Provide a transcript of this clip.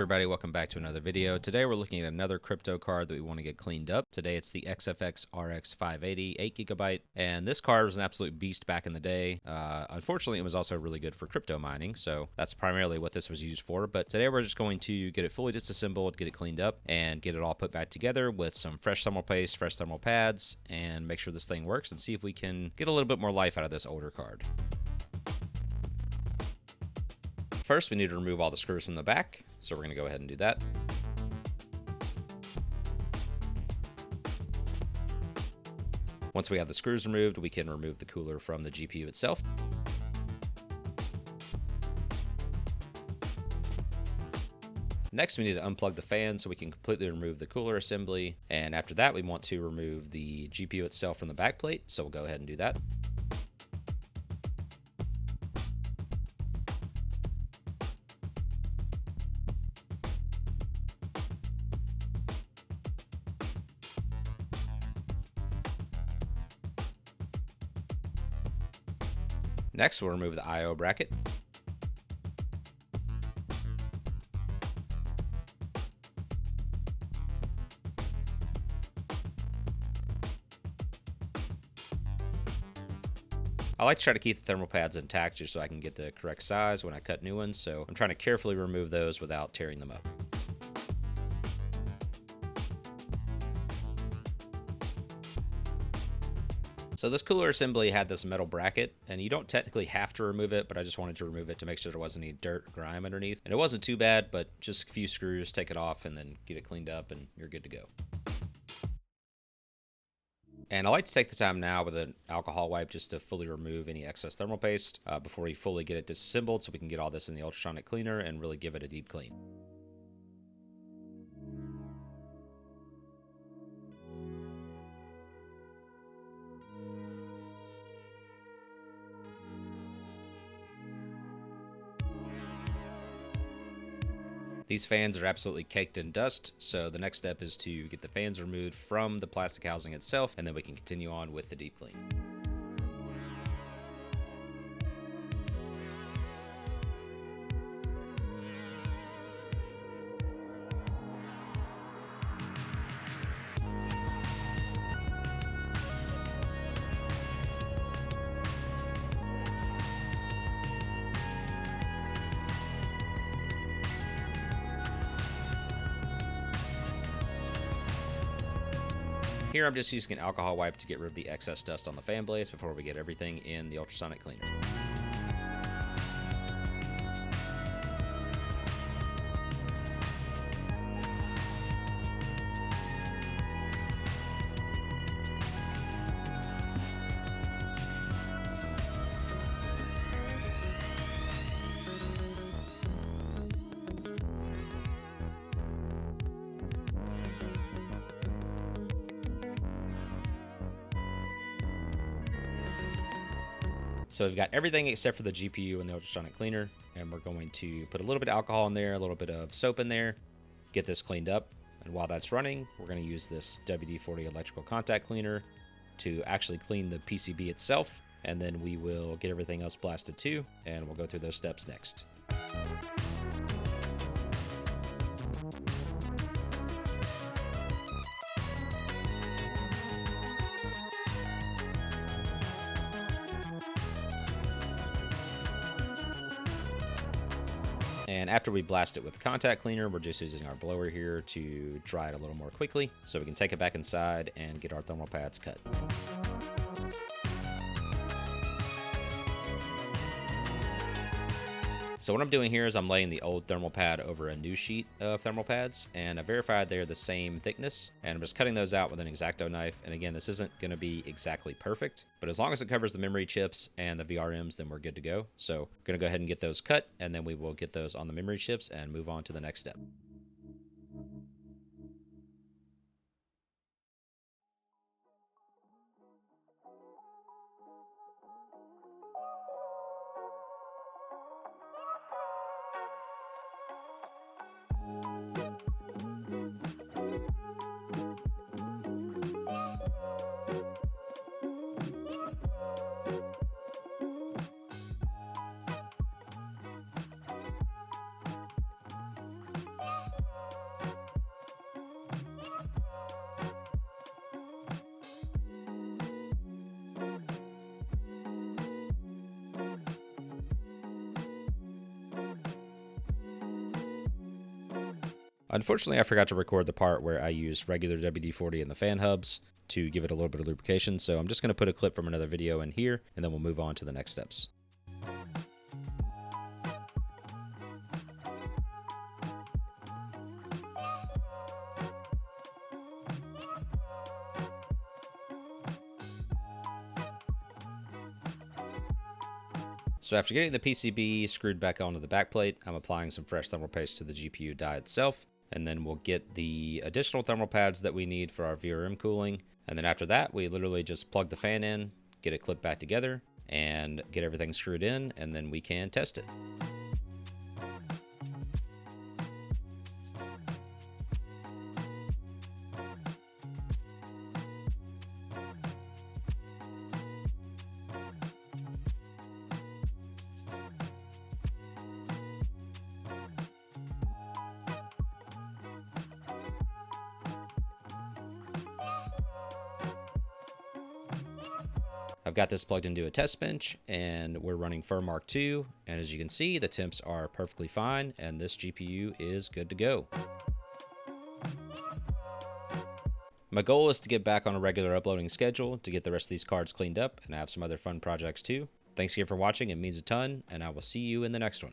Everybody, welcome back to another video. Today we're looking at another crypto card that we want to get cleaned up. Today it's the XFX RX 580, 8GB, and this card was an absolute beast back in the day. Unfortunately, it was also really good for crypto mining, so that's primarily what this was used for. But today we're just going to get it fully disassembled, get it cleaned up, and get it all put back together with some fresh thermal paste, fresh thermal pads, and make sure this thing works and see if we can get a little bit more life out of this older card. First, we need to remove all the screws from the back, so we're going to go ahead and do that. Once we have the screws removed, we can remove the cooler from the GPU itself. Next, we need to unplug the fan so we can completely remove the cooler assembly, and after that, we want to remove the GPU itself from the backplate, so we'll go ahead and do that. Next, we'll remove the I/O bracket. I like to try to keep the thermal pads intact just so I can get the correct size when I cut new ones, so I'm trying to carefully remove those without tearing them up. So this cooler assembly had this metal bracket, and you don't technically have to remove it, but I just wanted to remove it to make sure there wasn't any dirt or grime underneath. And it wasn't too bad, but just a few screws, take it off, and then get it cleaned up, and you're good to go. And I like to take the time now with an alcohol wipe just to fully remove any excess thermal paste before we fully get it disassembled, so we can get all this in the ultrasonic cleaner and really give it a deep clean. These fans are absolutely caked in dust, so the next step is to get the fans removed from the plastic housing itself, and then we can continue on with the deep clean. Here I'm just using an alcohol wipe to get rid of the excess dust on the fan blades before we get everything in the ultrasonic cleaner. So we've got everything except for the GPU and the ultrasonic cleaner, and we're going to put a little bit of alcohol in there, a little bit of soap in there, get this cleaned up. And while that's running, we're going to use this WD-40 electrical contact cleaner to actually clean the PCB itself, and then we will get everything else blasted too, and we'll go through those steps next. And after we blast it with the contact cleaner, we're just using our blower here to dry it a little more quickly so we can take it back inside and get our thermal pads cut. So what I'm doing here is I'm laying the old thermal pad over a new sheet of thermal pads, and I verified they're the same thickness, and I'm just cutting those out with an X-Acto knife. And again, this isn't going to be exactly perfect, but as long as it covers the memory chips and the VRMs, then we're good to go. So I'm going to go ahead and get those cut, and then we will get those on the memory chips and move on to the next step. Unfortunately, I forgot to record the part where I used regular WD-40 in the fan hubs to give it a little bit of lubrication, so I'm just going to put a clip from another video in here, and then we'll move on to the next steps. So after getting the PCB screwed back onto the backplate, I'm applying some fresh thermal paste to the GPU die itself, and then we'll get the additional thermal pads that we need for our VRM cooling. And then after that, we literally just plug the fan in, get it clipped back together, and get everything screwed in, and then we can test it. I've got this plugged into a test bench, and we're running Mark II, and as you can see, the temps are perfectly fine, and this GPU is good to go. My goal is to get back on a regular uploading schedule to get the rest of these cards cleaned up, and I have some other fun projects too. Thanks again for watching, it means a ton, and I will see you in the next one.